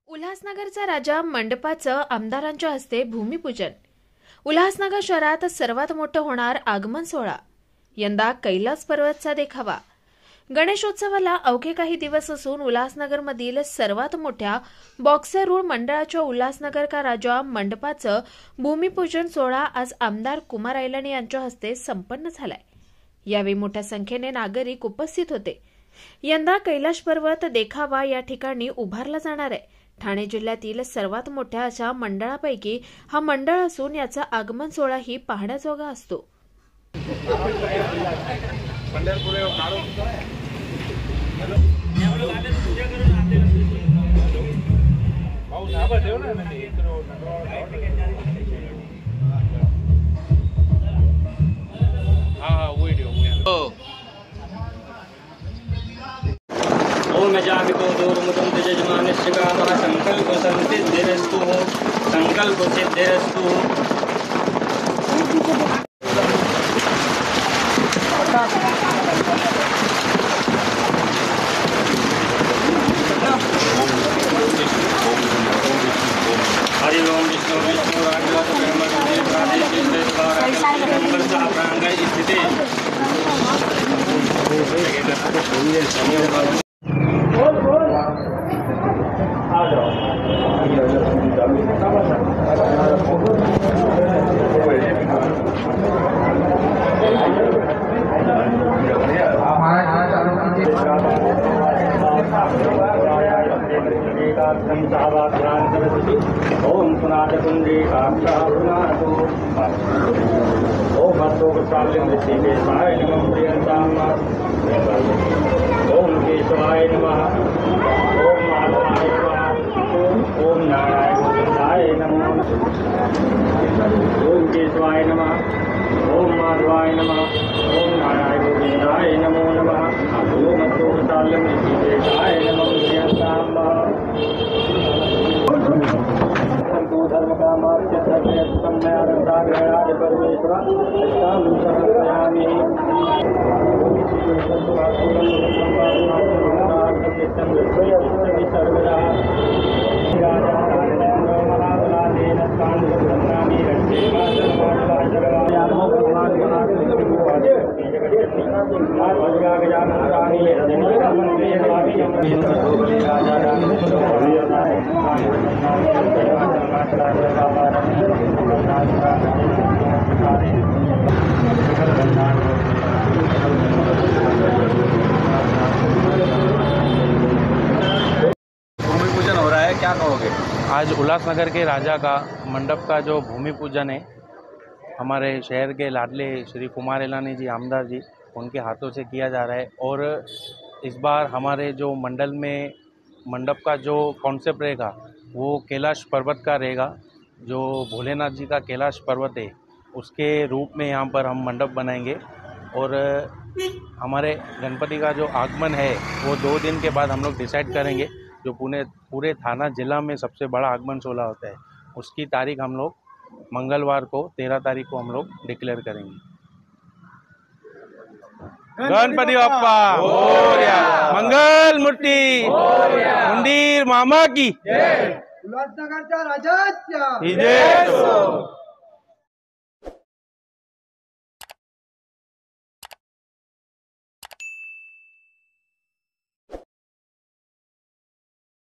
उल्हासनगरचा राजा मंडपाचं आमदारांच्या हस्ते भूमिपूजन। उल्हासनगर शहरात सर्वात मोठं होणार आगमन सोहळा। यंदा कैलास पर्वतचा देखावा। गणेशोत्सवाला अवघे काही दिवस असून उल्हासनगरमधील सर्वात मोठ्या बॉक्सर रूळ मंडळाच्या उल्हासनगर का राजा मंडपाचं भूमिपूजन सोहळा आज आमदार कुमार ऐलानी यांच्या हस्ते संपन्न झालाय। यावेळी मोठ्या संख्येने नागरिक उपस्थित होते। यंदा कैलास पर्वत देखावा या ठिकाणी उभारला जाणार आहे। ठाणे जिल्ह्यातील सर्वात मोठ्या अशा मंडळापैकी हा मंडळ असून याचा आगमन सोहळाही पाहण्याजोगा असतो। ओम जामिको दूरमुदं जजमानस्य कामः संकल्प संसिद्धिरस्तु संकल्प सिद्धिरस्तु। हरि ओम विष्णु विष्णु राघव स्थिति ओम पुनाकुंडी ओम ऋषिकेशाय नमः प्रियंताम ओम केशवाय नमः ओम माधवाय नमः ओम नारायण गोविंदाय नमः ओम केशवाय नमः ओम माधवाय नमः ओम नारायण गोविंदाय नमो नमः ओम ऋषिकेशाय नमः प्रियंताम धर्म का भूमि पूजन हो रहा है, क्या कहोगे? आज उल्लासनगर के राजा का मंडप का जो भूमि पूजन है हमारे शहर के लाडले श्री कुमार ऐलानी जी आमदार जी उनके हाथों से किया जा रहा है। और इस बार हमारे जो मंडल में मंडप का जो कॉन्सेप्ट रहेगा वो कैलाश पर्वत का रहेगा। जो भोलेनाथ जी का कैलाश पर्वत है उसके रूप में यहाँ पर हम मंडप बनाएंगे। और हमारे गणपति का जो आगमन है वो 2 दिन के बाद हम लोग डिसाइड करेंगे। जो पूरे थाना जिला में सबसे बड़ा आगमन सोहला होता है उसकी तारीख हम लोग मंगलवार को 13 तारीख को हम लोग डिक्लेयर करेंगे। गणपति बप्पा मोरया, मंगल मूर्ति मंदिर मामा की, उल्हासनगरच्या राजाच्या जय।